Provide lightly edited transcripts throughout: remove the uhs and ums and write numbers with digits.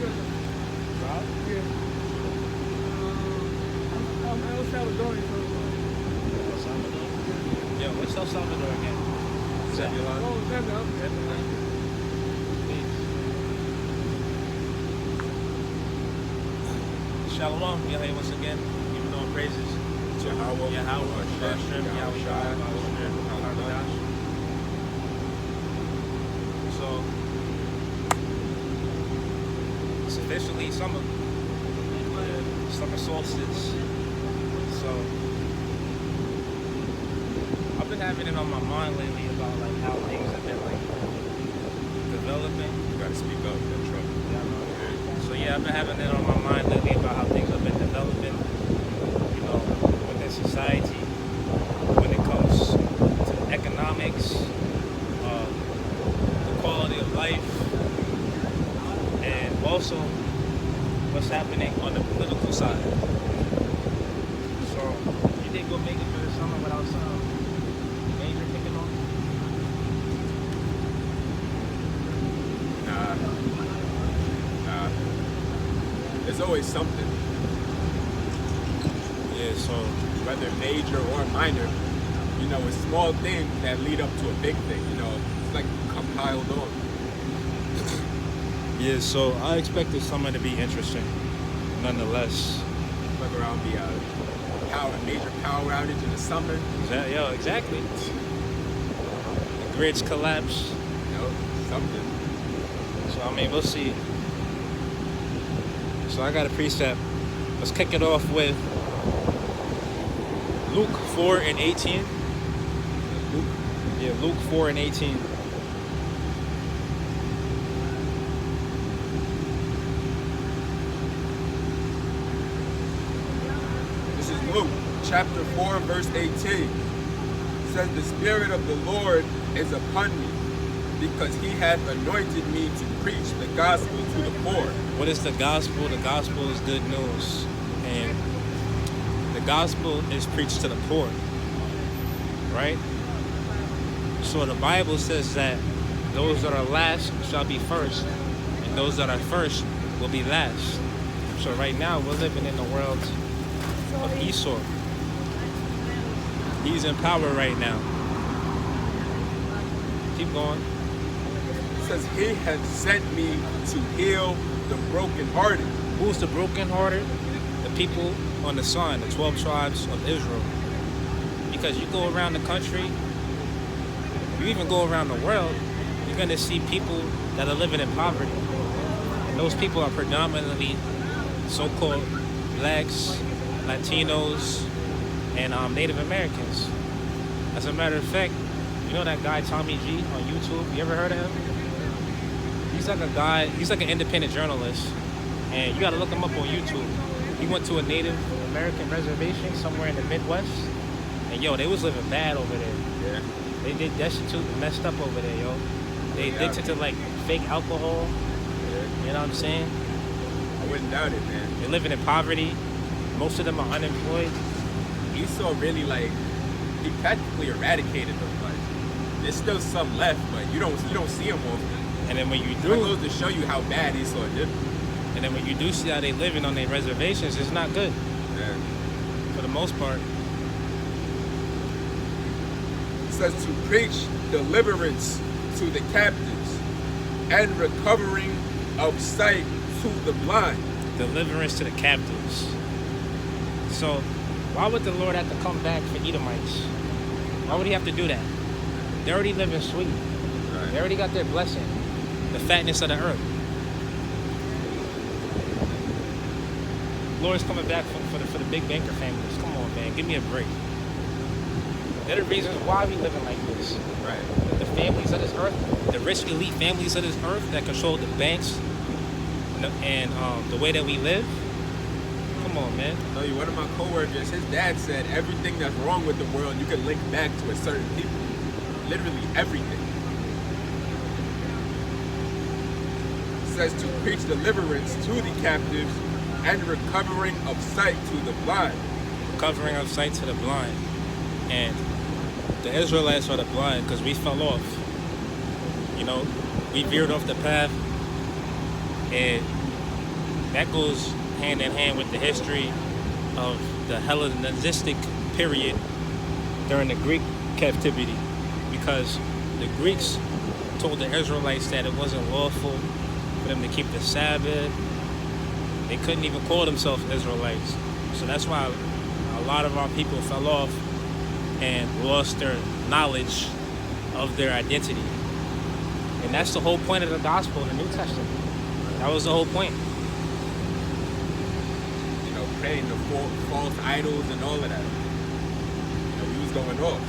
Rob? Yeah. I'm El Salvadorian, so El Salvador? Yo, what's El Salvador again? Zebulon. oh, that's Shalom, Yahweh once again. Giving all praises. Yahweh. Yahweh, Hashem, Yahweh, Yahweh. So, it's officially summer. Summer solstice. So, I've been having it on my mind lately about like how things have been like developing. You gotta speak up, that trouble. So yeah, I've been having it on my mind lately about how things have been developing, you know, within society, when it comes to economics, the quality of life, and also what's happening on the political side. So, you think we'll make it for the summer without some major kicking off? Nah. There's always something, Yeah, so whether major or minor. You know, it's small things that lead up to a big thing. You know, it's like compiled on. yeah, so I expect this summer to be interesting, nonetheless. Like around the major power outage in the summer. Exactly. The grids collapse. You know, something. So, I mean, we'll see. So, I got a precept. Let's kick it off with Luke 4:18. Luke. Yeah, Luke 4:18. This is Luke chapter 4, verse 18. It says, "The Spirit of the Lord is upon me, because he hath anointed me to preach the gospel to the poor." What is the gospel? The gospel is good news. And the gospel is preached to the poor. Right? So the Bible says that those that are last shall be first, and those that are first will be last. So right now we're living in the world of Esau. He's in power right now. Keep going. It says, "He hath sent me to heal the brokenhearted." Who's the brokenhearted? The people on the sun, the 12 tribes of Israel. Because you go around the country, you even go around the world, you're going to see people that are living in poverty. And those people are predominantly so-called blacks, Latinos, and Native Americans. As a matter of fact, you know that guy Tommy G on YouTube? You ever heard of him? He's like a guy, he's like an independent journalist, and you gotta look him up on YouTube. He went to a Native American reservation somewhere in the Midwest, and yo, they was living bad over there. Yeah. They did destitute and messed up over there, yo. They Yeah. addicted to like fake alcohol, Yeah. you know what I'm saying? I wouldn't doubt it, man. They're living in poverty. Most of them are unemployed. Esau really, like, he practically eradicated them. Like, there's still some left, but you don't see them often. And then when you That do, goes to show you how bad Esau did. and then when you do see how they living on their reservations, it's not good Yeah. for the most part. It says to preach deliverance to the captives and recovering of sight to the blind. Deliverance to the captives. So, why would the Lord have to come back for Edomites? Why would he have to do that? They already living sweet. They already got their blessing. The fatness of the earth. Lord's coming back for the big banker families. Come on, man. Give me a break. They're the reasons why we living like this. Right. The families of this earth, the rich elite families of this earth that control the banks and the way that we live. Come on, man. I tell you, one of my coworkers, his dad said everything that's wrong with the world you can link back to a certain people. Literally everything. It says to preach deliverance to the captives and recovering of sight to the blind. Recovering of sight to the blind. And the Israelites are the blind because we fell off. You know, we veered off the path, and that goes hand in hand with the history of the Hellenistic period during the Greek captivity, because the Greeks told the Israelites that it wasn't lawful for them to keep the Sabbath. They couldn't even call themselves Israelites. So that's why a lot of our people fell off and lost their knowledge of their identity. And that's the whole point of the gospel in the New Testament. That was the whole point. You know, praying to false idols and all of that. You know, he was going off.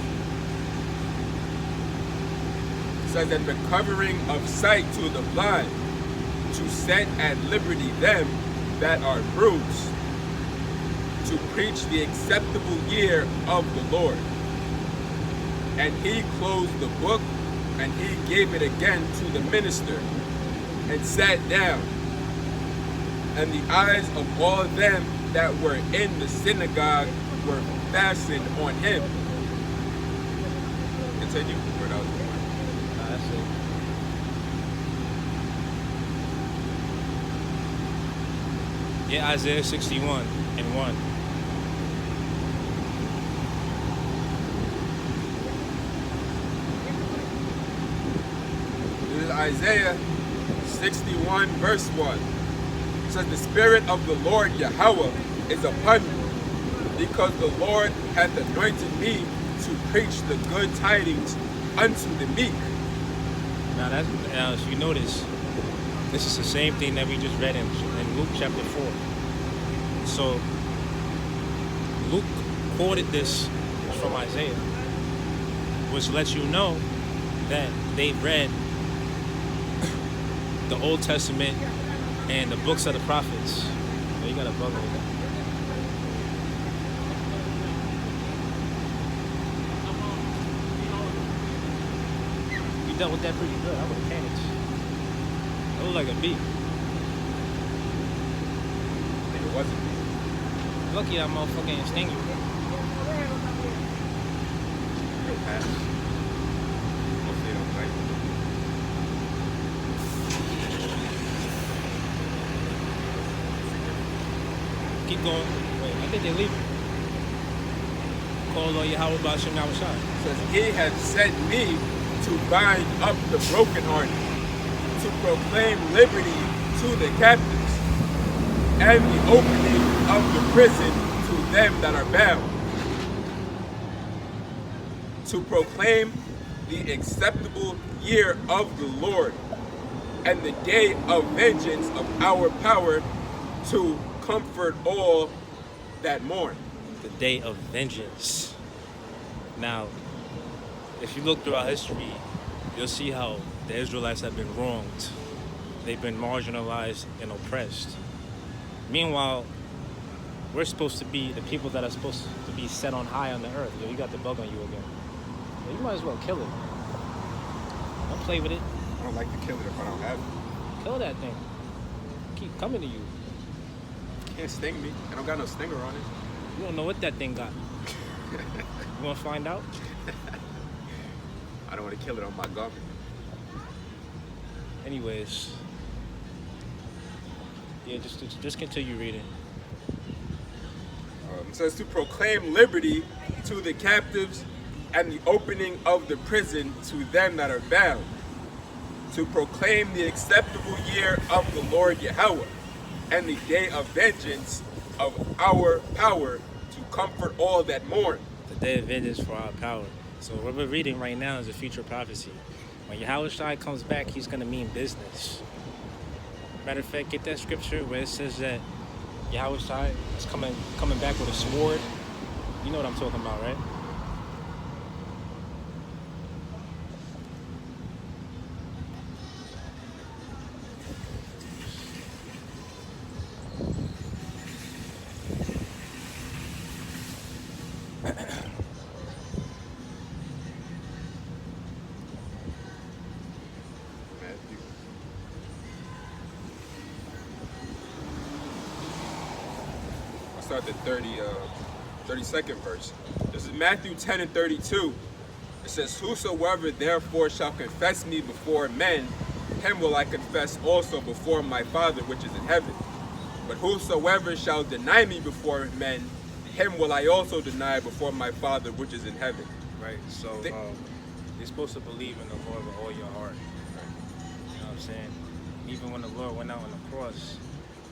It says, and the covering of sight to the blind, to set at liberty them that are bruised, to preach the acceptable year of the Lord. And he closed the book, and he gave it again to the minister, and sat down. And the eyes of all them that were in the synagogue were fastened on him. Continue. Where else? That's it. Yeah, Isaiah 61 and 1. This is Isaiah 61 verse 1. It says, the Spirit of the Lord Yahweh is upon me, because the Lord hath anointed me to preach the good tidings unto the meek. Now, if you notice, this is the same thing that we just read in Luke chapter 4. So, Luke quoted this from Isaiah, which lets you know that they read the Old Testament and the books of the prophets. Oh, you got a bug over there. You dealt with that pretty good. I would have canned it. That looked like a bee. It wasn't. Lucky that motherfucker ain't sting you. You'll pass. Hopefully they don't bite you. Keep going. Wait, I think they're leaving. Call on Yahweh Bashim Yahushai. It says, he hath sent me to bind up the brokenhearted, to proclaim liberty to the captives, and the opening of the prison to them that are bound, to proclaim the acceptable year of the Lord, and the day of vengeance of our power, to comfort all that mourn. The day of vengeance. Now, if you look throughout history, you'll see how the Israelites have been wronged. They've been marginalized and oppressed. Meanwhile, we're supposed to be the people that are supposed to be set on high on the earth. Yo, you got the bug on you again. Yo, you might as well kill it. Don't play with it. I don't like to kill it if I don't have it. Kill that thing. Keep coming to you. It can't sting me. I don't got no stinger on it. You don't know what that thing got. You want to find out? I don't want to kill it on my garment. Anyways, yeah, just continue reading. It says to proclaim liberty to the captives and the opening of the prison to them that are bound, to proclaim the acceptable year of the Lord Yahweh, and the day of vengeance of our power, to comfort all that mourn. The day of vengeance for our power. So what we're reading right now is a future prophecy. When Yahushua comes back, he's going to mean business. Matter of fact, get that scripture where it says that Yahushua is coming back with a sword. You know what I'm talking about, right? Start the 32nd verse. This is Matthew 10 and 32. It says, whosoever therefore shall confess me before men, him will I confess also before my Father which is in heaven. But whosoever shall deny me before men, him will I also deny before my Father which is in heaven. Right. So you're supposed to believe in the Lord with all your heart. You know what I'm saying? Even when the Lord went out on the cross,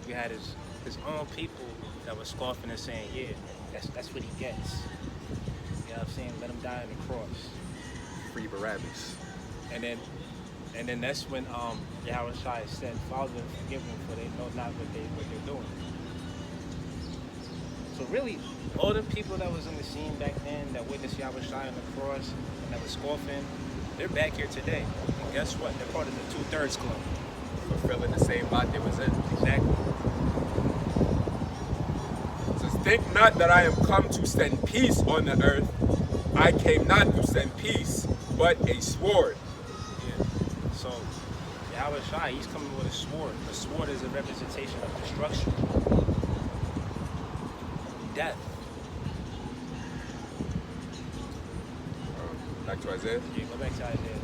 you had his own people that were scoffing and saying, yeah, that's what he gets. You know what I'm saying? Let him die on the cross. Free Barabbas. And then that's when Yahweh Shai said, Father, forgive them, for they know not what they're doing. So really, all the people that was in the scene back then that witnessed Yahweh Shai on the cross and that was scoffing, they're back here today. And guess what? They're part of the 2/3 club. Fulfilling the same lot they was in. Exactly. It says, think not that I am come to send peace on the earth. I came not to send peace, but a sword. Yeah. So Yahweh Shai, he's coming with a sword. The sword is a representation of destruction. Death. Back to Isaiah. Yeah, go back to Isaiah.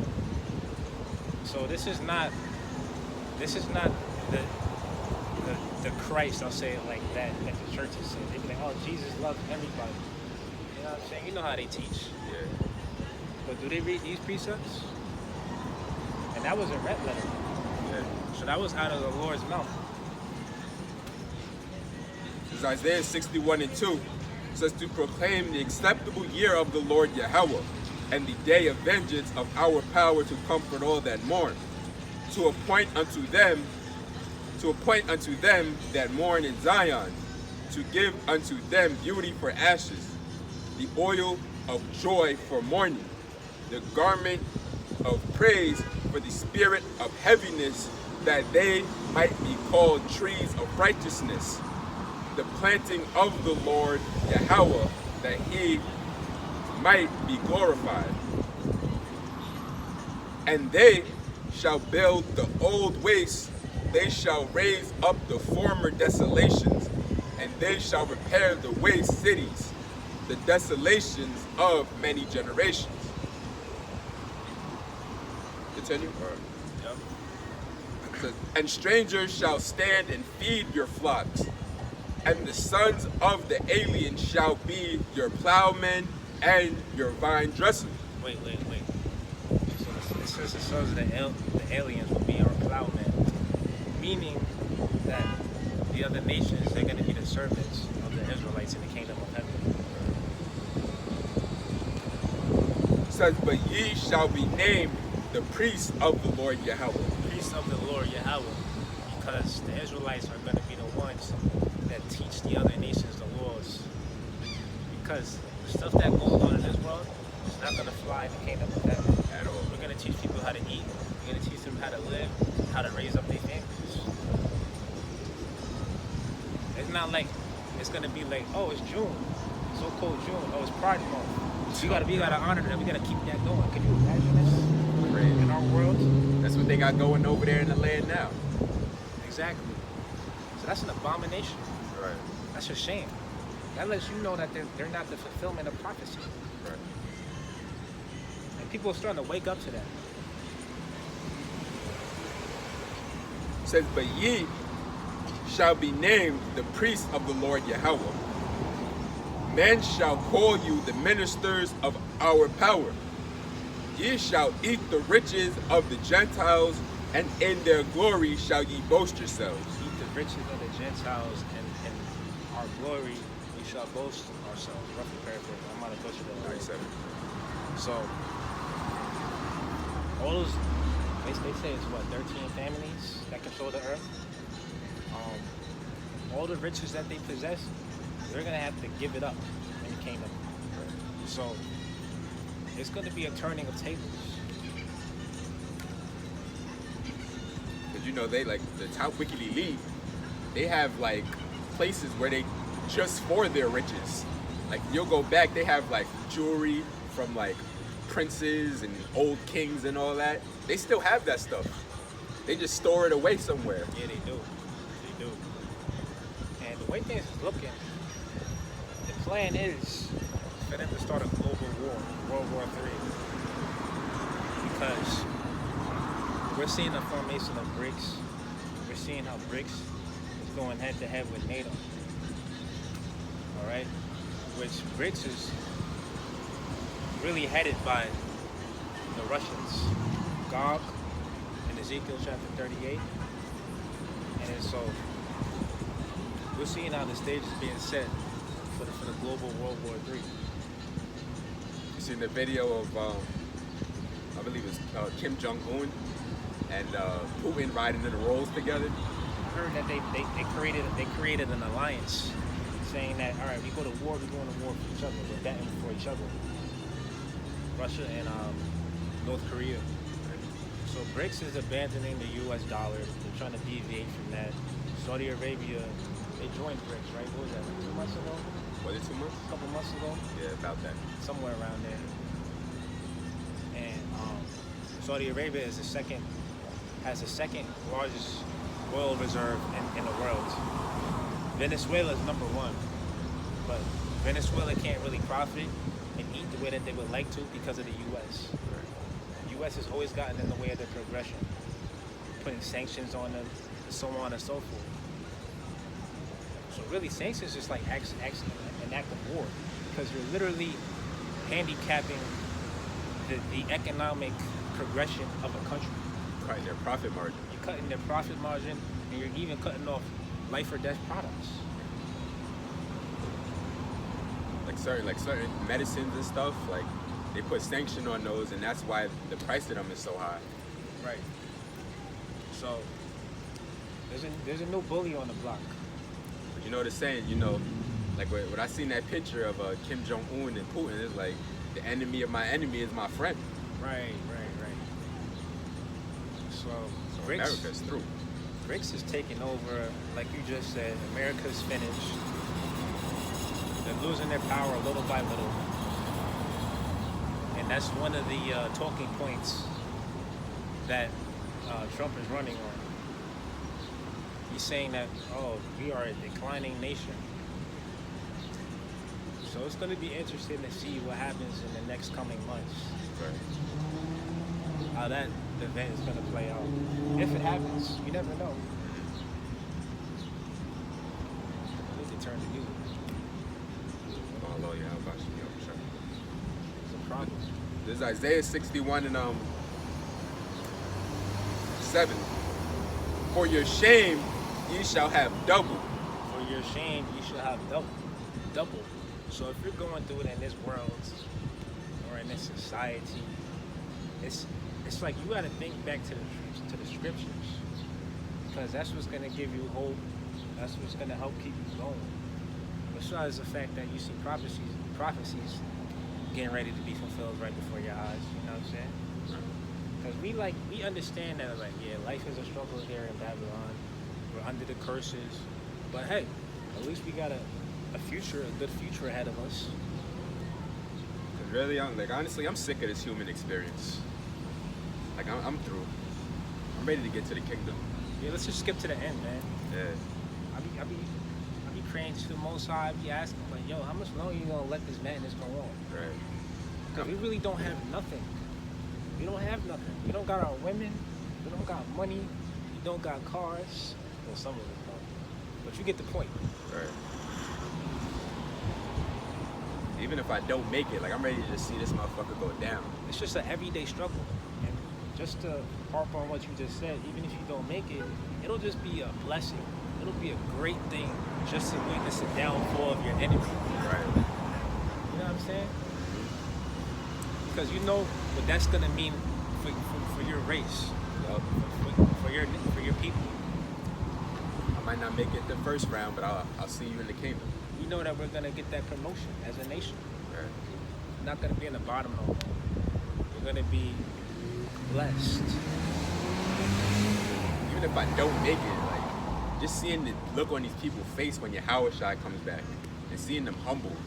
So this is not the Christ, I'll say it like that the churches say. They be like, oh, Jesus loves everybody. You know what I'm saying? You know how they teach. Yeah. But do they read these precepts? And that was a red letter. Yeah. So that was out of the Lord's mouth. This is Isaiah 61:2. It says, to proclaim the acceptable year of the Lord Yahweh, and the day of vengeance of our power, to comfort all that mourn, to appoint unto them that mourn in Zion, to give unto them beauty for ashes, the oil of joy for mourning, the garment of praise for the spirit of heaviness, that they might be called trees of righteousness, the planting of the Lord Yahweh, that he might be glorified. And they shall build the old wastes, they shall raise up the former desolations, and they shall repair the waste cities, the desolations of many generations. Continue. Yep. It says, and strangers shall stand and feed your flocks, and the sons of the alien shall be your plowmen and your vine dressers. Wait. So it says the sons of the aliens will be our plowmen, meaning that the other nations, they're going to be the servants of the Israelites in the kingdom of heaven. It says, but ye shall be named the priests of the Lord Yahweh. Priests of the Lord Yahweh, because the Israelites are going to be the ones that teach the other nations the laws. Because the stuff that goes on in this world is not going to fly in the kingdom of heaven at all. We're going to teach people how to eat. We're going to teach them how to live, how to raise up their families. It's not like it's going to be like, oh, it's June, so-called June. Oh, it's Pride Month. We gotta honor them. We gotta keep that going. Can you imagine this in our world? That's what they got going over there in the land now. Exactly. So that's an abomination. Right. That's a shame. That lets you know that they're not the fulfillment of prophecy. Right. And people are starting to wake up to that. It says, but ye shall be named the priests of the Lord Yahweh. Men shall call you the ministers of our power. Ye shall eat the riches of the Gentiles, and in their glory shall ye boast yourselves. Eat the riches of the Gentiles, and our glory we shall boast ourselves. Roughly paraphrase. I'm going to push it over. 97. So, all those, they say it's what, 13 families that control the earth? All the riches that they possess, they're going to have to give it up in the kingdom. So, it's going to be a turning of tables. Because you know, they like the top Wicked Elite, they have like places where they just for their riches. Like you'll go back, they have like jewelry from like princes and old kings and all that. They still have that stuff. They just store it away somewhere. Yeah, they do. They do. And the way things is looking, the plan is for them to start a global war, World War III. Because we're seeing the formation of BRICS. We're seeing how BRICS is going head to head with NATO. All right, which BRICS is really headed by the Russians, Gog, in Ezekiel chapter 38, and then so we're seeing how the stage is being set for the global World War III. You seen the video of I believe it's Kim Jong-un and Putin riding in the rolls together. I heard that they created an alliance, saying that all right, we go to war, we're going to war for each other, we're betting for each other. Russia and North Korea. So BRICS is abandoning the U.S. dollar. They're trying to deviate from that. Saudi Arabia, they joined BRICS, right? What was that, like 2 months ago? Was it 2 months? A couple months ago? Yeah, about that. Somewhere around there. And Saudi Arabia is has the second largest oil reserve in the world. Venezuela is number one, but Venezuela can't really profit and eat the way that they would like to because of the U.S. The U.S. has always gotten in the way of their progression, putting sanctions on them, and so on and so forth. So really, sanctions is like an act of war, because you're literally handicapping the economic progression of a country. Cutting their profit margin. You're cutting their profit margin, and you're even cutting off life or death products. Like certain medicines and stuff, like they put sanction on those, and that's why the price of them is so high. Right. So there's a new bully on the block. But you know the saying, like when I seen that picture of Kim Jong-un and Putin, it's like the enemy of my enemy is my friend. Right. So BRICS, America's through. BRICS is taking over, like you just said. America's finished. They're losing their power little by little. And that's one of the talking points that Trump is running on. He's saying that, we are a declining nation. So it's going to be interesting to see what happens in the next coming months. Right. How that event is going to play out. If it happens, you never know. I need to turn the music. Oh, Lord, yeah, how about you? Yeah, sure. It's a problem. This is Isaiah 61 and 7. For your shame, ye shall have double. For your shame, you shall have double. So if you're going through it in this world or in this society, it's like you got to think back to the scriptures, because that's what's going to give you hope. That's what's going to help keep you going. Besides the fact that you see prophecies getting ready to be fulfilled right before your eyes. You know what I'm saying? Because we understand that, like, yeah, life is a struggle here in Babylon. We're under the curses, but hey, at least we got a good future ahead of us. Really, honestly, I'm sick of this human experience. Like, I'm through. I'm ready to get to the kingdom. Yeah, let's just skip to the end, man. Yeah. I be praying to the Most High. I be asking, like, yo, how much longer you gonna let this madness go on? Right. Because we really don't have nothing. We don't have nothing. We don't got our women. We don't got money. We don't got cars. Well, some of us don't. But you get the point. Right. Even if I don't make it, like, I'm ready to just see this motherfucker go down. It's just an everyday struggle. And just to harp on what you just said, even if you don't make it, it'll just be a blessing. It'll be a great thing just to witness the downfall of your enemy. Right. You know what I'm saying? Because you know what that's gonna mean for your race, Yep. for your people. I might not make it the first round, but I'll see you in the kingdom. We know that we're gonna get that promotion as a nation. Right. We're not gonna be in the bottom no more. We're gonna be blessed. Even if I don't make it, like, just seeing the look on these people's face when your Howard shot comes back and seeing them humbled,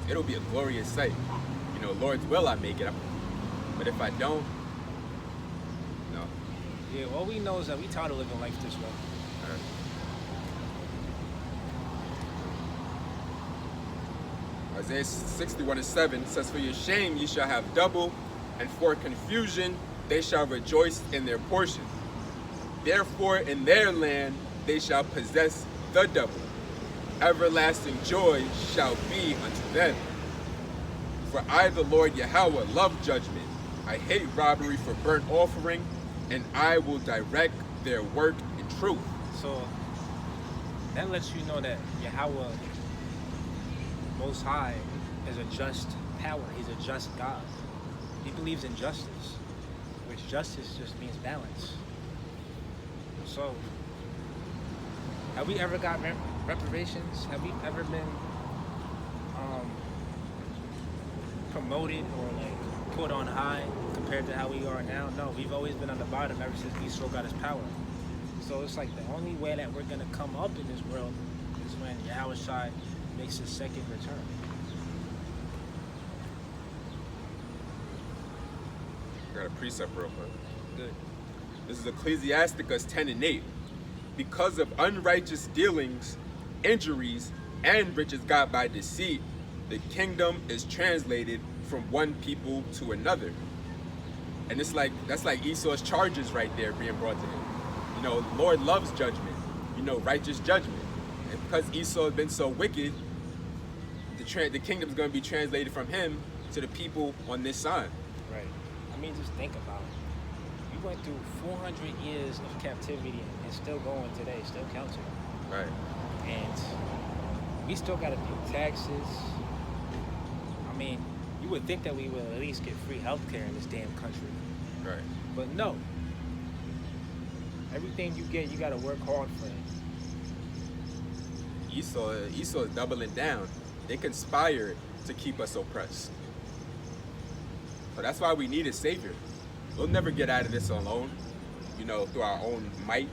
it'll be a glorious sight. Lord's will I make it, but if I don't, no. Yeah, all we know is that we tired of living life this way. Right. Isaiah 61 and 7 says, for your shame ye shall have double, and for confusion they shall rejoice in their portion. Therefore in their land they shall possess the double. Everlasting joy shall be unto them. For I, the Lord Yahweh, love judgment. I hate robbery for burnt offering, and I will direct their work in truth. So that lets you know that Yahweh, Most High, is a just power. He's a just God. He believes in justice, which justice just means balance. So, have we ever got reparations? Have we ever been promoted or like put on high compared to how we are now? No, we've always been on the bottom ever since Esau got his power. So it's like the only way that we're gonna come up in this world is when Yahweh Shai makes his second return. I got a precept real quick. Good. This is Ecclesiasticus 10:8. Because of unrighteous dealings, injuries, and riches got by deceit, the kingdom is translated from one people to another. And it's like, that's like Esau's charges right there being brought to him. You know, the Lord loves judgment, you know, righteous judgment. And because Esau has been so wicked, the kingdom is going to be translated from him to the people on this side. Right. I mean, just think about it. We went through 400 years of captivity and still going today, still counting. Right. And we still got to pay taxes. I mean, you would think that we would at least get free health care in this damn country. Right. But no. Everything you get, you got to work hard for it. Esau is doubling down. They conspire to keep us oppressed. So that's why we need a savior. We'll never get out of this alone, you know, through our own might,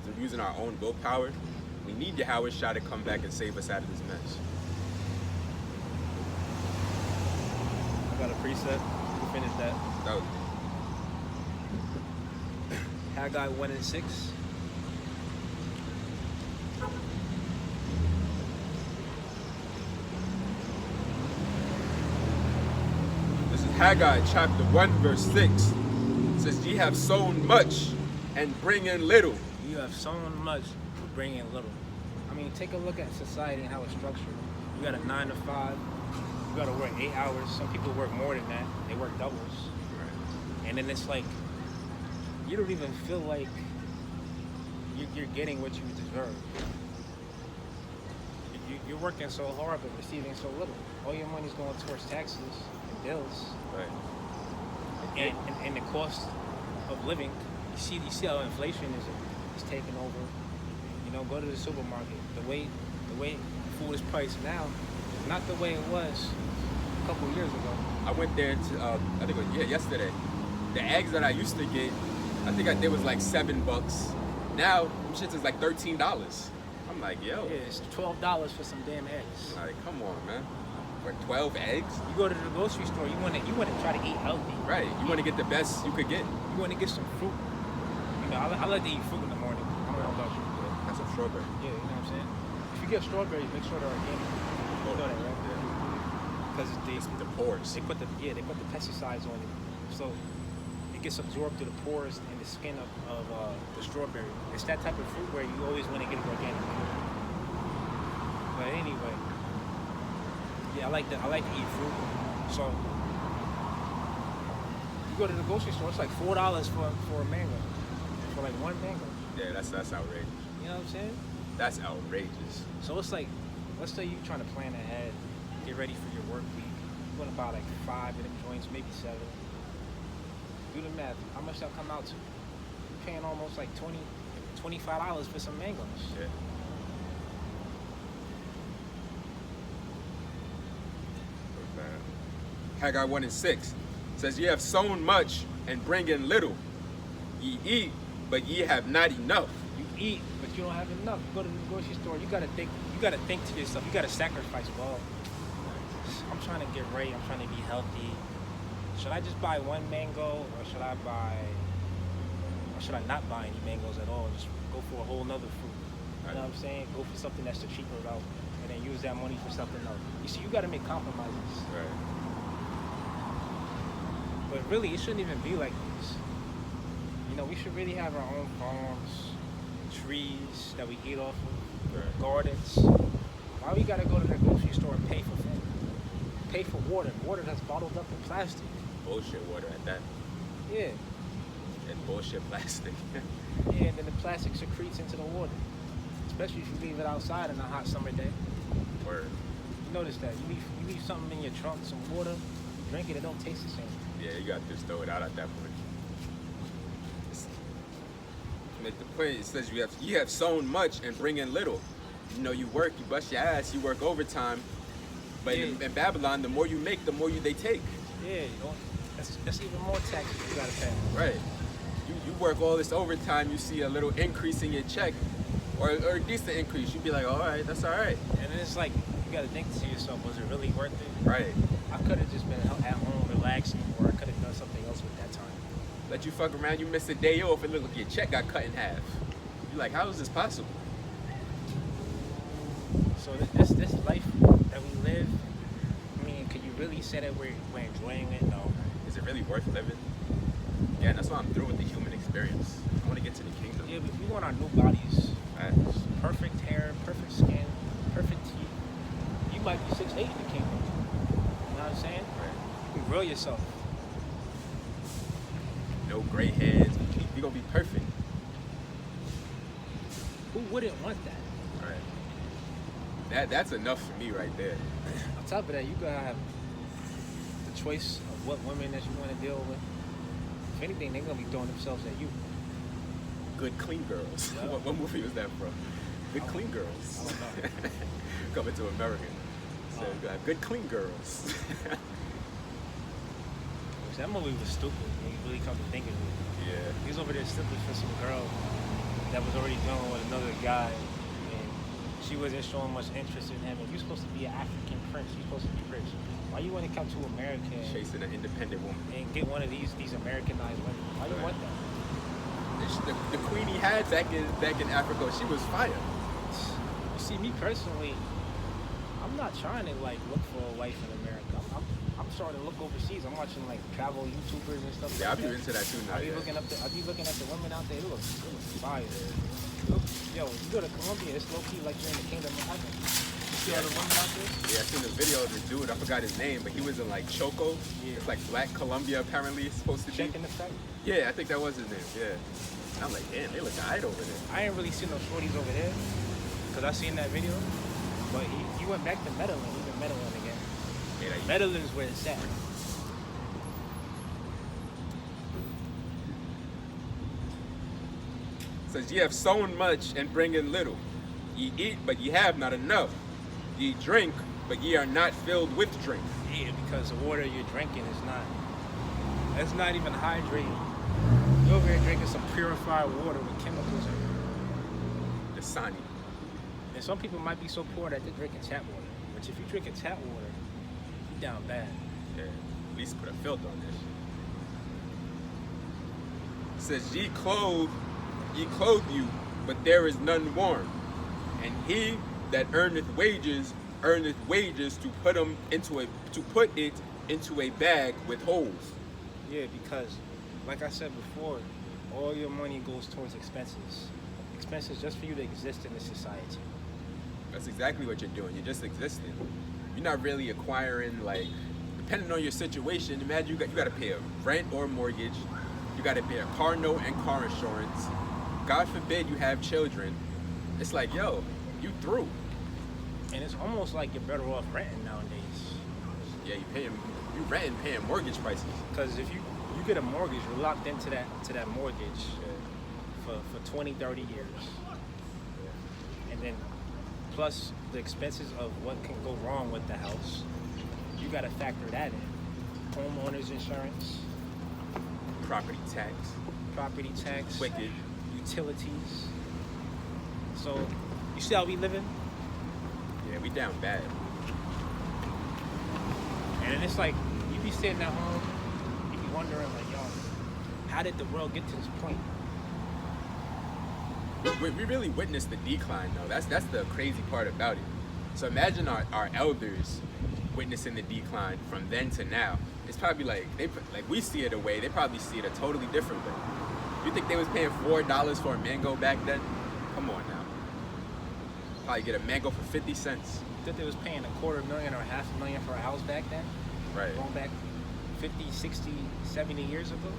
through using our own willpower. We need Yahweh Shai to come back and save us out of this mess. I got a precept. We'll finish that. That was Haggai 1:6. This is Haggai chapter 1 verse 6. It says, ye have sown much and bring in little. You have sown much, but bring in little. I mean, take a look at society and how it's structured. You got a 9 to 5. You got to work 8 hours. Some people work more than that. They work doubles. Right. And then it's like, you don't even feel like you're getting what you deserve. You're working so hard, but receiving so little. All your money's going towards taxes and bills. Right. And the cost of living. You see how inflation is taking over. You know, go to the supermarket. The way food is priced now is not the way it was a couple years ago. I went there to, I think it was yesterday. The eggs that I used to get, I think it was like $7. Now, them shits is like $13. I'm like, yo. Yeah, it's $12 for some damn eggs. Like, come on, man. For 12 eggs? You go to the grocery store, you want to try to eat healthy. Right. You want to get the best you could get. You want to get some fruit. You know, I like to eat fruit in the morning. I don't know about you. That's some strawberry. Yeah, you know what I'm saying? If you get strawberries, make sure they're organic. You know that, right? Yeah. Because The pores. they put the pesticides on it, so it gets absorbed through the pores and the skin of the strawberry. It's that type of fruit where you always want to get it organic. But anyway, yeah, I like to eat fruit. So you go to the grocery store, it's like $4 for a mango, for like one mango. Yeah, that's outrageous. You know what I'm saying? That's outrageous. So it's like, let's say you're trying to plan ahead, get ready for your work week. You want to buy like 5 of them joints, maybe 7. Do the math. How much that'll come out to? You're paying almost like $25 for some mangoes. Yeah. Haggai 1:6 says, ye have sown much and bring in little. Ye eat, but ye have not enough. You eat, but you don't have enough. You go to the grocery store, you gotta think to yourself, you gotta sacrifice. Well, I'm trying to get ready, I'm trying to be healthy. Should I just buy one mango, or should I not buy any mangoes at all? Just go for a whole nother fruit. You know what I'm saying? Go for something that's the cheaper route, and then use that money for something else. You see, you gotta make compromises. Right. But really, it shouldn't even be like this. You know, we should really have our own farms, trees that we eat off of, or gardens. Why we gotta go to the grocery store and pay for food? Pay for water. Water that's bottled up in plastic. Bullshit water at that. Yeah. And bullshit plastic. Yeah, and then the plastic secretes into the water. Especially if you leave it outside on a hot summer day. Word. You notice that. You leave something in your trunk, some water, you drink it, it don't taste the same. Yeah, you got to just throw it out at that point. Make the point, it says you have sown much and bring in little. You know, you work, you bust your ass, you work overtime. But Yeah. in Babylon, the more you make, the more they take. Yeah, you know, that's even more taxes you gotta pay. Right. You work all this overtime, you see a little increase in your check, or a decent increase. You'd be like, all right, that's all right. And then it's like, you gotta think to yourself, was it really worth it? Right. I could have just been at home relaxing, or I could have done something else with that time. Let you fuck around, you miss a day off, and look like your check got cut in half. You're like, how is this possible? So this life that we live, I mean, could you really say that we're enjoying it? No. Is it really worth living? Yeah, that's why I'm through with the human experience. I want to get to the kingdom. Yeah, but we want our new bodies. Facts. Perfect hair, perfect skin, perfect teeth. You might be 6'8" in the kingdom. You know what I'm saying? Right. You grow yourself. No gray hairs. You're going to be perfect. Who wouldn't want that? Right. That's enough for me right there. On top of that, you gotta have the choice of what women that you want to deal with. If anything, they're gonna be throwing themselves at you. Good Clean Girls. Yeah. What movie was that from? Good Clean Girls. I don't know. Coming to America. So Good Clean Girls. That movie was stupid when you really come to think of it. Yeah. He was over there simply for some girl that was already dealing with another guy, and she wasn't showing much interest in him. And you're supposed to be an African prince. You're supposed to be rich. Why you want to come to America Chasing an independent woman. and get one of these Americanized women? Why you want that? The queen he had back in Africa, she was fire. You see, me personally, I'm not trying to like look for a wife in America. I'm starting to look overseas. I'm watching like travel YouTubers and stuff. Yeah, I'll like be that. into that too now. I be Yeah. looking at the women out there. They look fire. Yo, you go to Colombia, it's low key like you're in the kingdom of heaven. You see all the women out there? Yeah, I seen the video of this dude. I forgot his name, but he was in like Choco. Yeah. It's like Black Colombia apparently. It's supposed to be. Checking the fact. Yeah, I think that was his name. Yeah. I'm like, damn, they look alright over there. I ain't really seen no shorties over there because I seen that video. But he went back to Medellin. He's in Medellin again. Yeah, like, Medellin is where it's at. says, ye have sown much and bring in little. Ye eat, but ye have not enough. Ye drink, but ye are not filled with drink. Yeah, because the water you're drinking is not even hydrating. You're over here drinking some purified water with chemicals in it. The Sani. And some people might be so poor that they're drinking tap water. But if you're drinking tap water, you're down bad. Yeah, at least put a filter on this. It says, ye clothe you, but there is none warm. And he that earneth wages to put it into a bag with holes. Yeah, because like I said before, all your money goes towards expenses. Expenses just for you to exist in this society. That's exactly what you're doing. You're just existing. You're not really acquiring, like, depending on your situation. Imagine you got to pay a rent or a mortgage. You got to pay a car note and car insurance. God forbid you have children. It's like, yo, you through. And it's almost like you're better off renting nowadays. Yeah, you renting, paying mortgage prices. Because if you get a mortgage, you're locked into that mortgage for 20, 30 years. And then plus the expenses of what can go wrong with the house, you got to factor that in. Homeowners insurance, Property tax. Wicked. utilities. So you see how we living? Yeah, we down bad. And then it's like you be sitting at home, you be wondering like, yo, how did the world get to this point? We really witnessed the decline, though. That's the crazy part about it. So imagine our elders witnessing the decline from then to now. It's probably like we see it a way. They probably see it a totally different way. You think they was paying $4 for a mango back then? Come on now. Probably get a mango for 50 cents. You think they was paying $250,000 or $500,000 for a house back then? Right. Going back 50, 60, 70 years ago?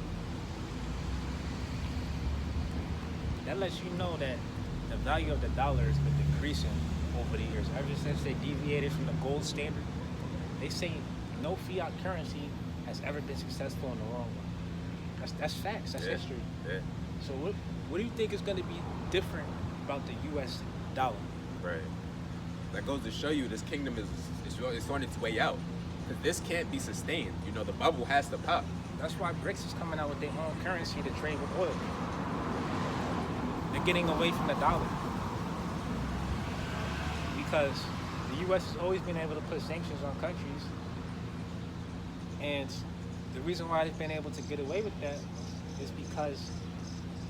That lets you know that the value of the dollar has been decreasing over the years. Ever since they deviated from the gold standard, they say no fiat currency has ever been successful in the long run. That's facts. That's history. Yeah. So what do you think is going to be different about the U.S. dollar? Right. That goes to show you this kingdom is on its way out. Because this can't be sustained. You know, the bubble has to pop. That's why BRICS is coming out with their own currency to trade with oil. They're getting away from the dollar. Because the U.S. has always been able to put sanctions on countries. And the reason why they've been able to get away with that is because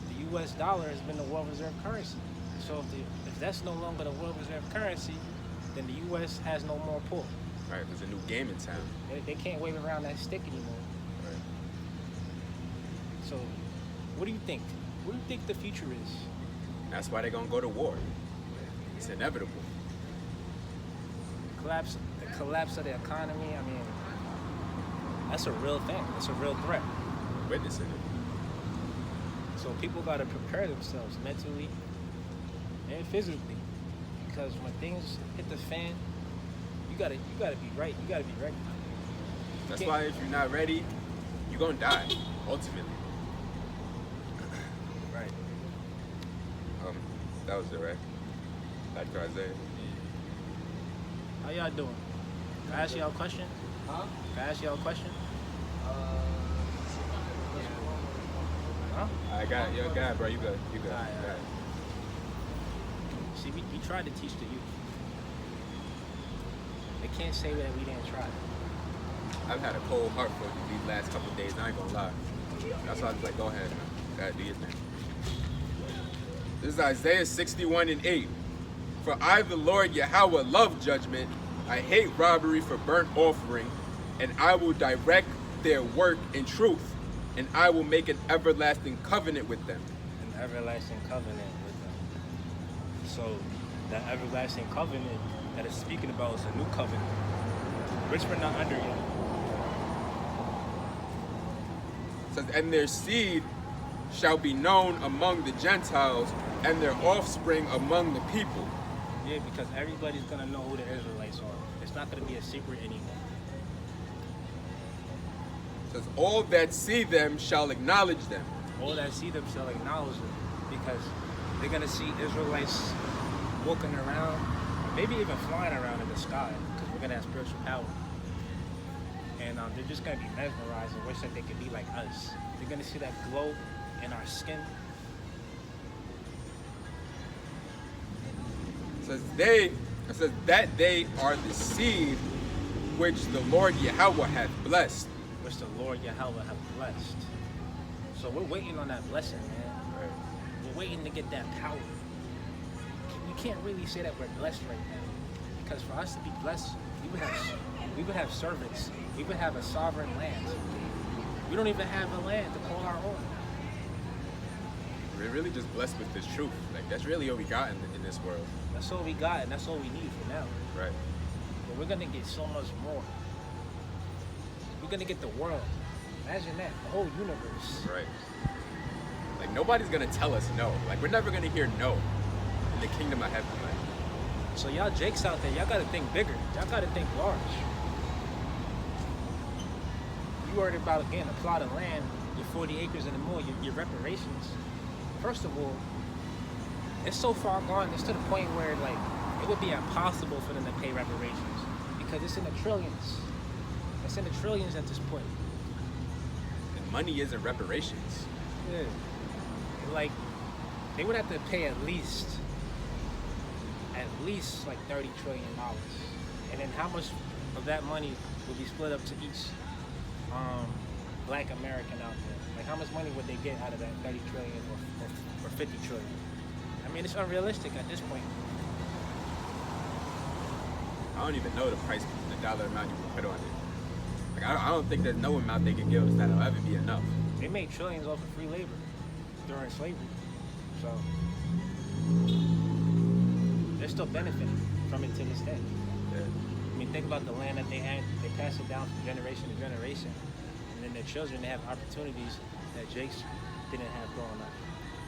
the U.S. dollar has been the world reserve currency. So if that's no longer the world reserve currency, then the U.S. has no more pull. Right, there's a new game in town. They can't wave around that stick anymore. Right. So, what do you think? What do you think the future is? That's why they're gonna go to war. It's inevitable. The collapse of the economy. I mean, that's a real thing. That's a real threat. Witnessing it. So people gotta prepare themselves mentally and physically, because when things hit the fan, you gotta be right. You gotta be ready. That's why if you're not ready, you're gonna die, ultimately. Right. That was it, right? Dr. Isaiah. How y'all doing? Can I ask y'all a question? Huh? Can I ask y'all a question? Huh? I got it. Yo, go ahead, bro. You good. You good. All right, Go ahead. See, we tried to teach the youth. They can't say that we didn't try. I've had a cold heart for these last couple of days. I ain't gonna lie. That's why I was like, go ahead, man. Gotta do your thing. This is Isaiah 61:8. For I, the Lord Yahweh, love judgment. I hate robbery for burnt offering, and I will direct their work in truth, and I will make an everlasting covenant with them. An everlasting covenant with them. So, that everlasting covenant that it's speaking about is a new covenant, which we're not under yet. It says, and their seed shall be known among the Gentiles, and their offspring among the people. Yeah, because everybody's gonna know who the Israelites are. It's not gonna be a secret anymore. It says, all that see them shall acknowledge them. All that see them shall acknowledge them, because they're gonna see Israelites walking around, maybe even flying around in the sky, because we're gonna have spiritual power. And they're just gonna be mesmerized and wish that they could be like us. They're gonna see that glow in our skin. It says that they are the seed which the Lord Yahweh hath blessed. Which the Lord Yahweh have blessed. So we're waiting on that blessing, man. Right. We're waiting to get that power. You can't really say that we're blessed right now, because for us to be blessed, we would have servants. We would have a sovereign land. We don't even have a land to call our own. We're really just blessed with this truth. Like, that's really all we got in this world. That's all we got, and that's all we need for now. Right. But we're gonna get so much more. We're gonna get the world. Imagine that, the whole universe. Right. Like, nobody's gonna tell us no. Like, we're never gonna hear no in the kingdom of heaven. Like, So y'all Jakes out there, y'all gotta think bigger. Y'all gotta think large. You worried about getting a plot of land, your 40 acres and more, your reparations. First of all, it's so far gone, it's to the point where like it would be impossible for them to pay reparations, because it's in the trillions. It's in the trillions at this point. and money isn't reparations. Yeah. Like, they would have to pay at least like $30 trillion. And then how much of that money would be split up to each black American out there? Like, how much money would they get out of that 30 trillion or 50 trillion? I mean, it's unrealistic at this point. I don't even know the price, the dollar amount you can put on it. Like, I don't think there's no amount they can give us that'll ever be enough. They made trillions off of free labor during slavery. So They're still benefiting from it to this day. Yeah. I mean, think about the land that they had. They pass it down from generation to generation, and then their children, they have opportunities that Jake's didn't have growing up.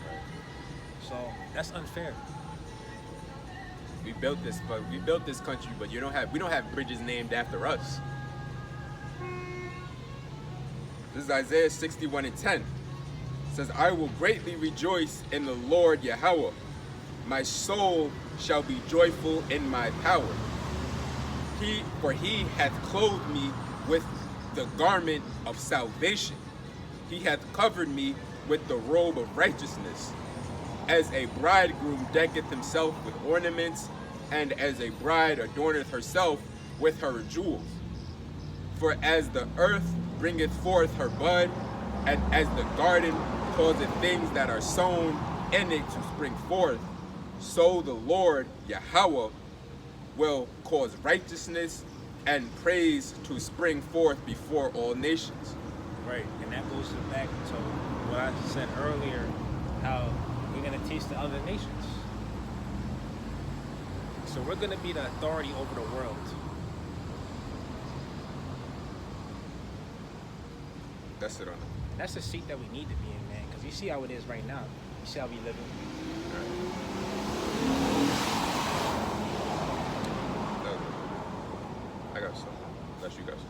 Right. So that's unfair. We built this country, but we don't have bridges named after us. This is Isaiah 61:10. It says, I will greatly rejoice in the Lord Yahweh. My soul shall be joyful in my power. For he hath clothed me with the garment of salvation. He hath covered me with the robe of righteousness. As a bridegroom decketh himself with ornaments, and as a bride adorneth herself with her jewels. For as the earth bringeth forth her bud, and as the garden causeth things that are sown in it to spring forth, so the Lord Yahweh will cause righteousness and praise to spring forth before all nations. Right, and that goes back to what I said earlier, how we're going to teach the other nations. So we're going to be the authority over the world. That's it on it. That's the seat that we need to be in, man, because you see how it is right now. You see how we living. I got some. Unless you got some.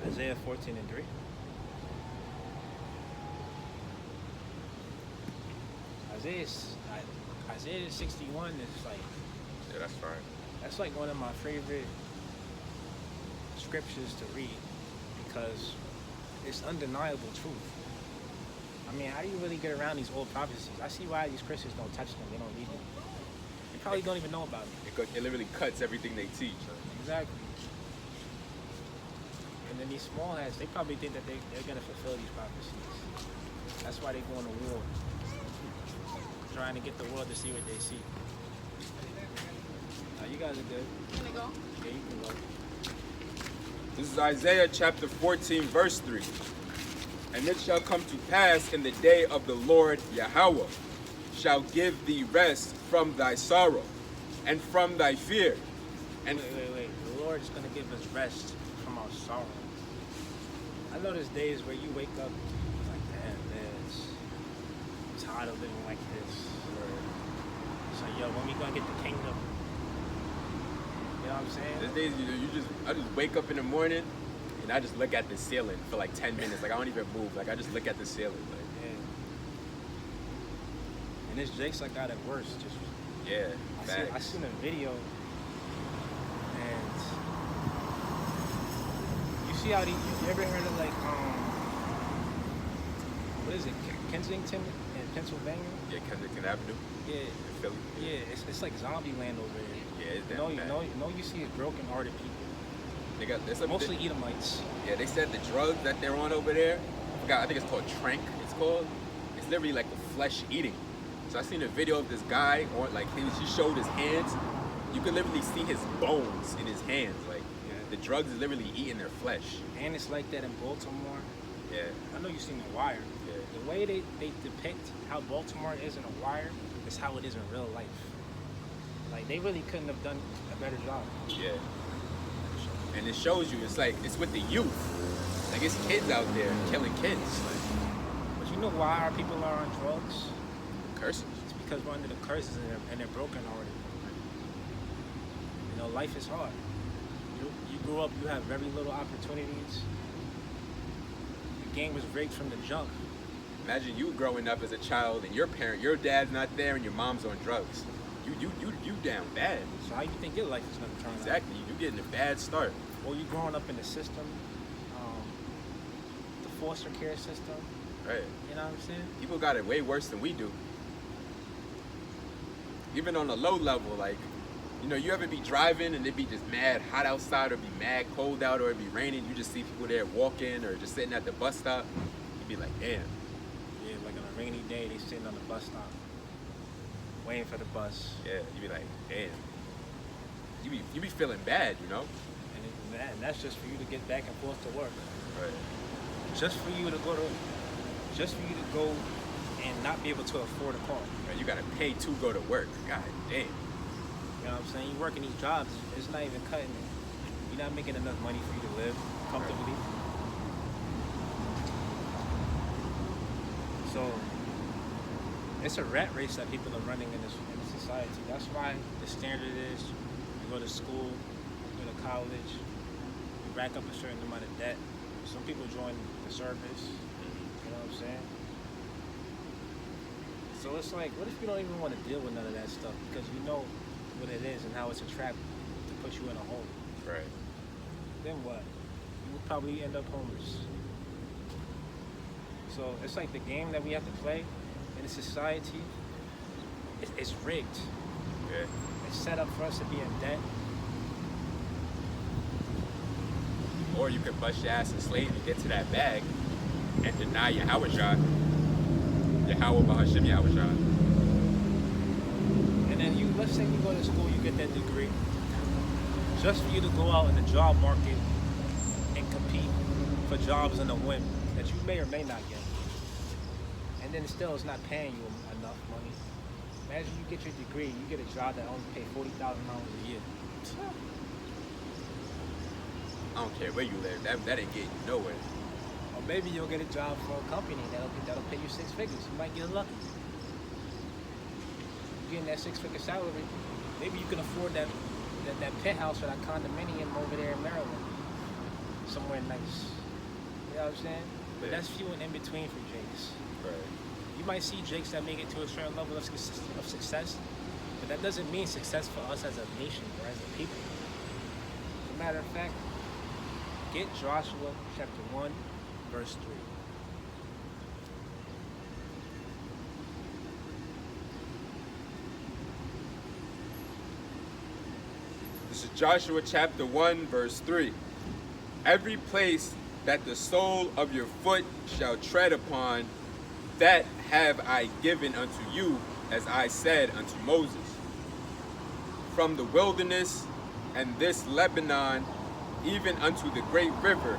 Isaiah 14:3. Isaiah 61 is like, Yeah, that's fine. that's like one of my favorite scriptures to read because it's undeniable truth. I mean, how do you really get around these old prophecies? I see why these Christians don't touch them. They don't read them. They probably don't even know about it. It literally cuts everything they teach. Exactly. And then these small hats, they probably think that they're going to fulfill these prophecies. That's why they're going to war. Trying to get the world to see what they see. You guys are good. Can I go? Yeah, you can go. This is Isaiah chapter 14, verse 3. And it shall come to pass in the day of the Lord Yahweh shall give thee rest from thy sorrow and from thy fear. And Wait. The Lord is going to give us rest from our sorrow. I know there's days where you wake up like, damn, man, I'm tired of living like this. So, yo, when we going to get the kingdom? You know what I'm saying? there's days I just wake up in the morning and I just look at the ceiling for like 10 minutes. Like I don't even move. Like I just look at the ceiling. Like, Yeah. And this Jake's like got it worse. Just yeah, I facts. seen a video, and you see how you ever heard of like what is it, Kensington in Pennsylvania? Yeah, Kensington Avenue Yeah, in Philly. yeah, it's like zombie land over there. Yeah, it's No, damn bad. you see is broken-hearted people, They got there's some mostly Edomites. Yeah, they said the drug that they're on over there, I think it's called Trank, it's called. It's literally like the flesh eating. So I seen a video of this guy, or like he showed his hands. You could literally see his bones in his hands. Like the drugs is literally eating their flesh. And it's like that in Baltimore. Yeah, I know you've seen The Wire. yeah, The way they depict how Baltimore is in The Wire is how it is in real life. Like, they really couldn't have done a better job. yeah. And it shows you, it's like, it's with the youth. Like, it's kids out there killing kids. Like, But you know why our people are on drugs? curses. It's because we're under the curses and they're broken already. You know, life is hard. You grew up, you have very little opportunities. The game was rigged from the jump. Imagine you growing up as a child and your dad's not there and your mom's on drugs. You down bad. So how you think your life is going to turn out? Exactly. You getting a bad start. Or you growing up in the system, the foster care system. Right. You know what I'm saying? People got it way worse than we do. Even on a low level, like, you know, you ever be driving and it be just mad hot outside or be mad cold out or it be raining, you just see people there walking or just sitting at the bus stop, you be like, damn. Yeah, like on a rainy day, they sitting on the bus stop, waiting for the bus. Yeah, you be like, damn. You be feeling bad, you know? And that's just for you to get back and forth to work. Right. Just for you to go to just for you to go and not be able to afford a car. Man, you gotta pay to go to work. God damn. You know what I'm saying? You working these jobs, it's not even cutting it. You're not making enough money for you to live comfortably. So it's a rat race that people are running in this society. That's why the standard is you go to school, you go to college, you rack up a certain amount of debt. Some people join the service. You know what I'm saying? So it's like, what if you don't even want to deal with none of that stuff because you know what it is and how it's a trap to put you in a hole? Right. Then what? You would probably end up homeless. So it's like the game that we have to play in a society. It's rigged. Yeah. It's set up for us to be in debt. Or you could bust your ass in slave and get to that bag and deny Yahweh Shah. Yahweh Bahashim Yahweh Shah. And then let's say you go to school, you get that degree. Just for you to go out in the job market and compete for jobs on a whim that you may or may not get. And then still it's not paying you enough money. Imagine you get your degree, you get a job that only pays $40,000 a year. I don't care where you live. That ain't getting you nowhere. Or maybe you'll get a job for a company that'll pay you 6 figures. You might get lucky. Getting that 6-figure salary, maybe you can afford that penthouse or that condominium over there in Maryland. Somewhere nice. You know what I'm saying? But that's few and in between for Jakes. Right. You might see Jakes that make it to a certain level of success, but that doesn't mean success for us as a nation or as a people. As a matter of fact, get Joshua chapter 1, verse 3. This is Joshua chapter 1, verse 3. Every place that the sole of your foot shall tread upon, that have I given unto you, as I said unto Moses. From the wilderness and this Lebanon, even unto the great river,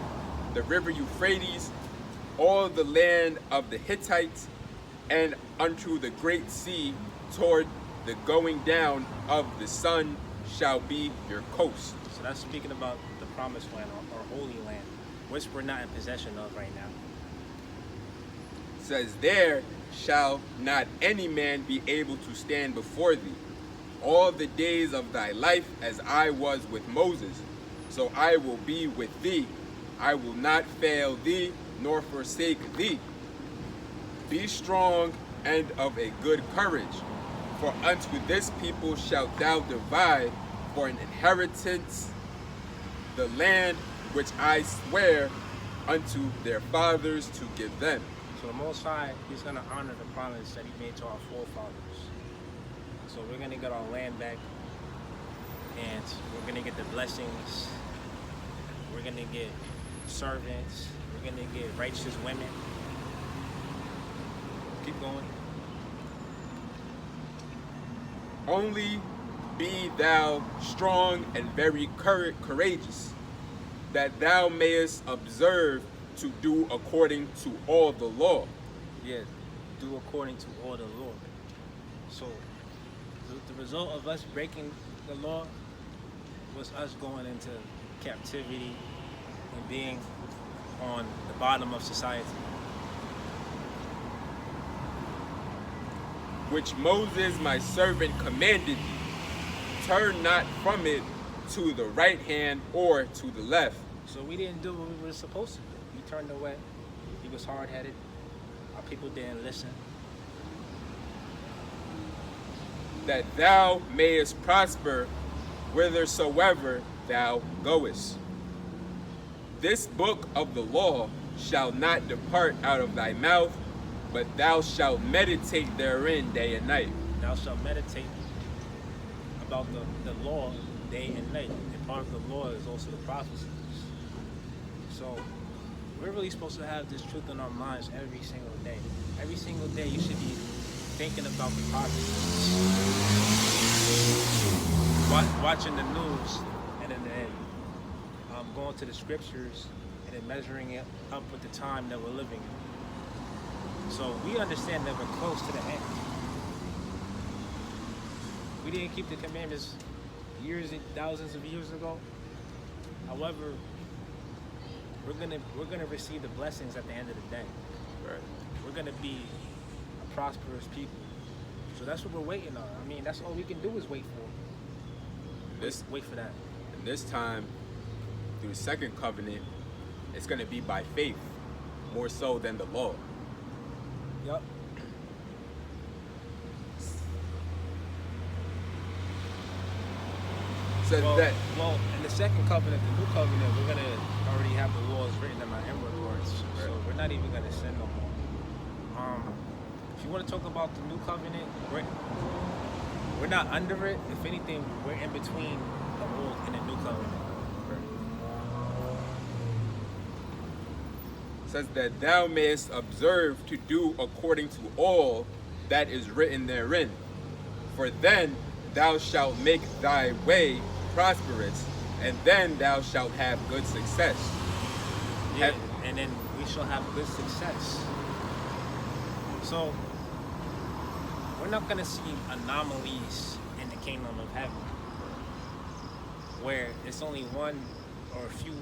the river Euphrates, all the land of the Hittites, and unto the great sea, toward the going down of the sun, shall be your coast. So that's speaking about the promised land or holy land, which we're not in possession of right now. It says, there shall not any man be able to stand before thee all the days of thy life, as I was with Moses. So I will be with thee. I will not fail thee, nor forsake thee. Be strong and of a good courage, for unto this people shalt thou divide for an inheritance the land which I swear unto their fathers to give them. So the Most High, He's going to honor the promise that He made to our forefathers. So we're going to get our land back, and we're going to get the blessings. We're going to get servants. We're going to get righteous women. Keep going. Only be thou strong and very courageous, that thou mayest observe to do according to all the law. Yeah, do according to all the law. So the result of us breaking the law was us going into captivity and being on the bottom of society. Which Moses my servant commanded thee. Turn not from it to the right hand or to the left. So we didn't do what we were supposed to do. He turned away. He was hard-headed. Our people didn't listen. That thou mayest prosper whithersoever thou goest. This book of the law shall not depart out of thy mouth, but thou shalt meditate therein day and night. Thou shalt meditate about the law day and night. And part of the law is also the prophecies. So we're really supposed to have this truth in our minds every single day. Every single day you should be thinking about the prophecies. Watching the news and then going to the scriptures and then measuring it up with the time that we're living in. So we understand that we're close to the end. We didn't keep the commandments years and thousands of years ago. However, we're gonna receive the blessings at the end of the day. Right. We're gonna be a prosperous people. So that's what we're waiting on. I mean, that's all we can do is wait for. Wait for that. And this time, through the second covenant, it's going to be by faith, more so than the law. Yep. Says that. Well, in the second covenant, the new covenant, we're gonna already have the laws written in our inward parts, so we're not even gonna sin no more. If you want to talk about the new covenant, we're not under it. If anything, we're in between the old and the new covenant. Says that thou mayest observe to do according to all that is written therein. For then thou shalt make thy way prosperous, and then thou shalt have good success. Yeah, and then we shall have good success. So we're not gonna see anomalies in the kingdom of heaven, where it's only one or a few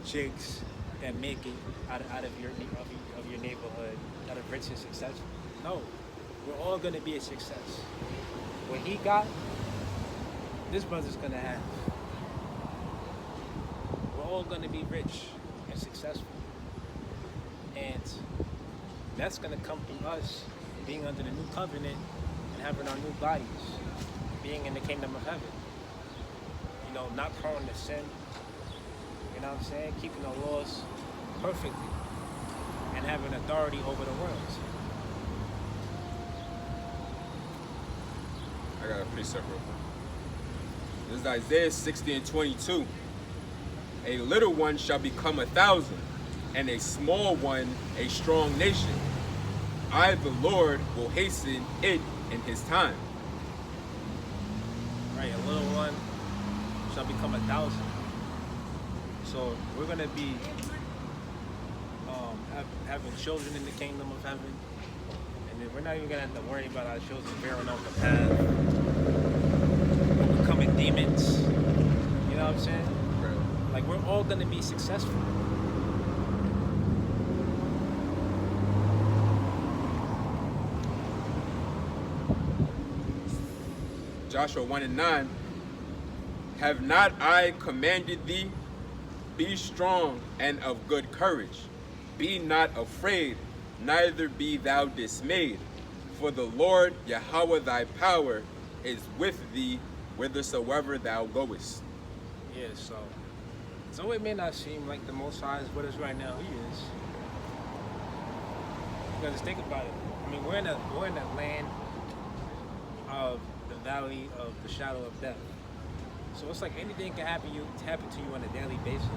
chicks that make it out of your neighborhood, that are rich and successful. No, we're all gonna be a success. What he got, this brother's gonna have. We're all gonna be rich and successful, and that's gonna come from us being under the new covenant and having our new bodies, being in the kingdom of heaven. You know, not prone to sin. You know what I'm saying? Keeping the laws perfectly and having authority over the world. I got a precept real quick. This is Isaiah 60 and 22. A little one shall become 1,000, and a small one a strong nation. I, the Lord, will hasten it in his time. Right, a little one shall become 1,000. So we're gonna be having children in the kingdom of heaven, and then we're not even gonna have to worry about our children veering off the path, or becoming demons. You know what I'm saying? Right. Like, we're all gonna be successful. Joshua 1 and 9. Have not I commanded thee? Be strong and of good courage. Be not afraid, neither be thou dismayed. For the Lord Yahweh thy power is with thee whithersoever thou goest. Yeah, so it may not seem like the Most High is with us right now. He is. Because think about it. I mean, we're in a land of the valley of the shadow of death. So it's like anything can happen to you on a daily basis.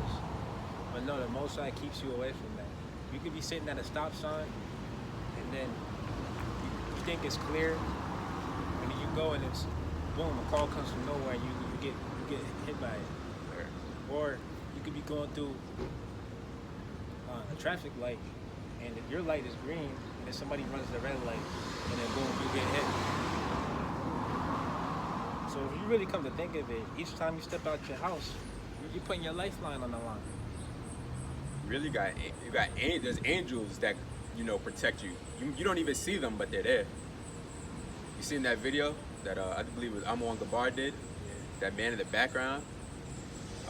But no, the Most High keeps you away from that. You could be sitting at a stop sign, and then you think it's clear, and then you go and it's boom, a call comes from nowhere, and you get hit by it. Or you could be going through a traffic light, and if your light is green, and then somebody runs the red light, and then boom, you get hit. So if you really come to think of it, each time you step out your house, you're putting your lifeline on the line. Really there's angels that protect you. You don't even see them, but they're there. You seen that video that I believe it was Amon Gabar did? That man in the background.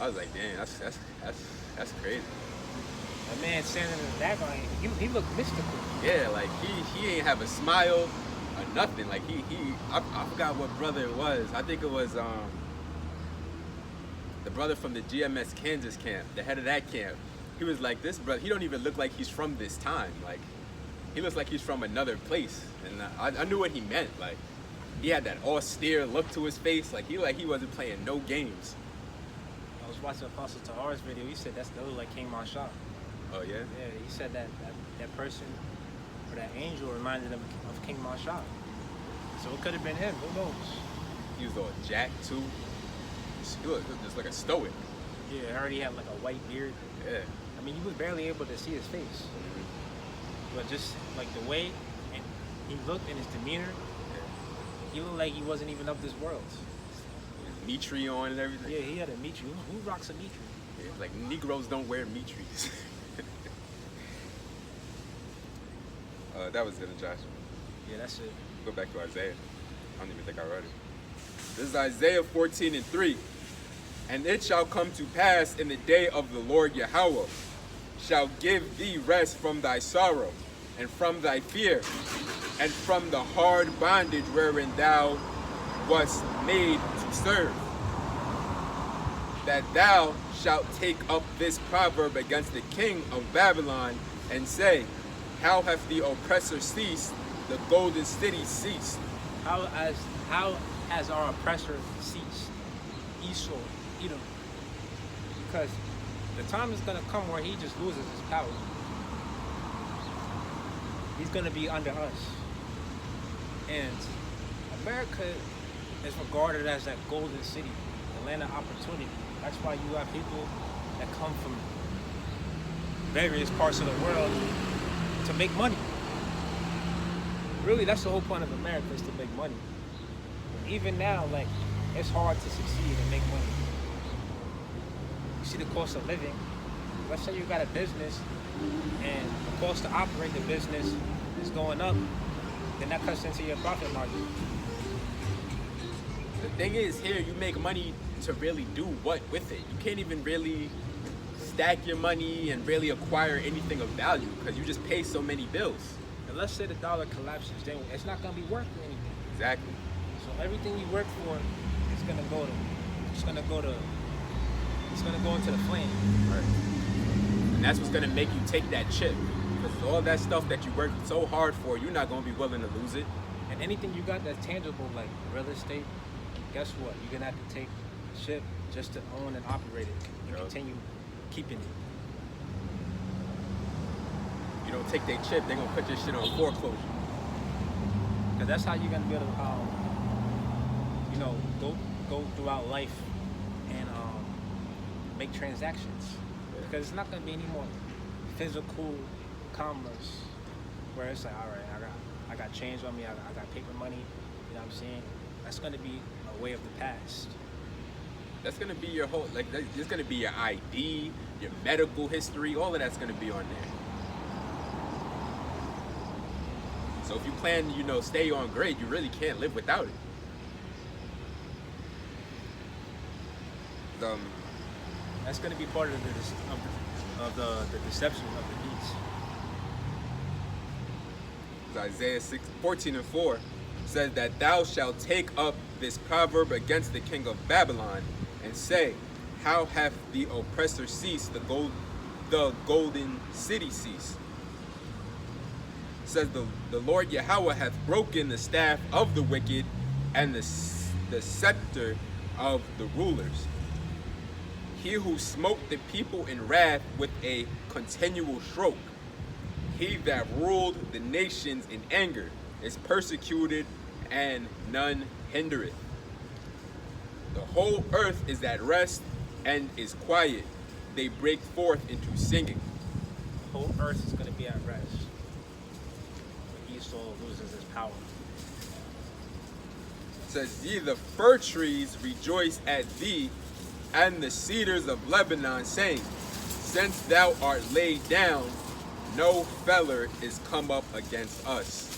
I was like, damn, that's crazy. That man standing in the background, he looked mystical. Yeah, like he ain't have a smile or nothing. Like I forgot what brother it was. I think it was the brother from the GMS Kansas camp, the head of that camp. He was like, this brother, he don't even look like he's from this time. Like, he looks like he's from another place. And I knew what he meant. Like, he had that austere look to his face. Like he wasn't playing no games. I was watching Apostle Tahar's video. He said that looked like King Mashah. Oh yeah? Yeah, he said that person or that angel reminded him of King Mashah. So it could have been him. Who knows? He was all jacked too. He looked just like a stoic. Yeah, I heard he had like a white beard. Yeah. I mean, you was barely able to see his face. but just like the way and he looked in his demeanor, he looked like he wasn't even of this world. Mitri on and everything. Yeah, he had a Mitri. Who rocks a Mitri? Yeah, like Negroes don't wear Mitris. That was it, Josh. Yeah, that's it. Go back to Isaiah. I don't even think I read it. This is Isaiah 14:3. And it shall come to pass in the day of the Lord Yahweh, shall give thee rest from thy sorrow, and from thy fear, and from the hard bondage wherein thou wast made to serve. That thou shalt take up this proverb against the king of Babylon, and say, how hath the oppressor ceased, the golden city ceased? How has our oppressor ceased? Esau, Edom. Because the time is going to come where he just loses his power. He's going to be under us. And America is regarded as that golden city, the land of opportunity. That's why you have people that come from various parts of the world to make money. Really, that's the whole point of America, is to make money. Even now, like, it's hard to succeed and make money. You see the cost of living. Let's say you got a business and the cost to operate the business is going up, then that cuts into your profit margin. The thing is, here you make money to really do what with it? You can't even really stack your money and really acquire anything of value because you just pay so many bills. And let's say the dollar collapses, then it's not going to be worth anything. Exactly. So everything you work for is going to go into the flame. Right. And that's what's going to make you take that chip. Because all that stuff that you worked so hard for, you're not going to be willing to lose it. And anything you got that's tangible, like real estate, guess what? You're going to have to take the chip just to own and operate it and continue keeping it. You don't take their chip, they're going to put your shit on foreclosure. Because that's how you're going to be able to, go throughout life and make transactions. Because it's not going to be any more physical commerce where it's like, all right, I got change on me, I got paper money, you know what I'm saying? That's going to be a way of the past. That's going to be your whole, like, it's going to be your ID, your medical history, all of that's going to be on there. So if you plan to, stay on grade, you really can't live without it. That's going to be part of the deception of the beast. Isaiah 14:4 says that thou shalt take up this proverb against the king of Babylon and say, how hath the oppressor ceased, the golden city ceased? Says the Lord Yahweh hath broken the staff of the wicked and the scepter of the rulers. He who smote the people in wrath with a continual stroke. He that ruled the nations in anger is persecuted, and none hindereth. The whole earth is at rest and is quiet. They break forth into singing. The whole earth is going to be at rest. When Esau loses his power. It says, ye the fir trees rejoice at thee, and the cedars of Lebanon, saying, since thou art laid down, no feller is come up against us.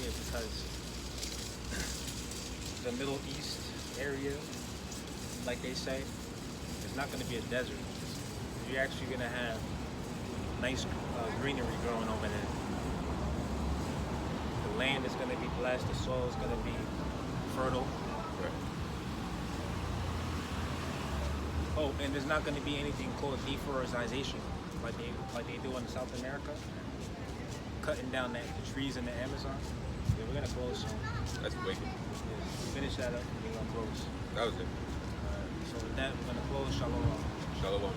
Yeah, because the Middle East area, like they say, is not going to be a desert. You're actually going to have nice greenery growing over there. The land is going to be blessed. The soil is going to be fertile. Right. Oh, and there's not going to be anything called deforestation like they do in South America, cutting down the trees in the Amazon. Yeah, we're going to close soon. That's wicked. Yeah, finish that up and we're going to close. That was it. So with that, we're going to close. Shalom. Shalom.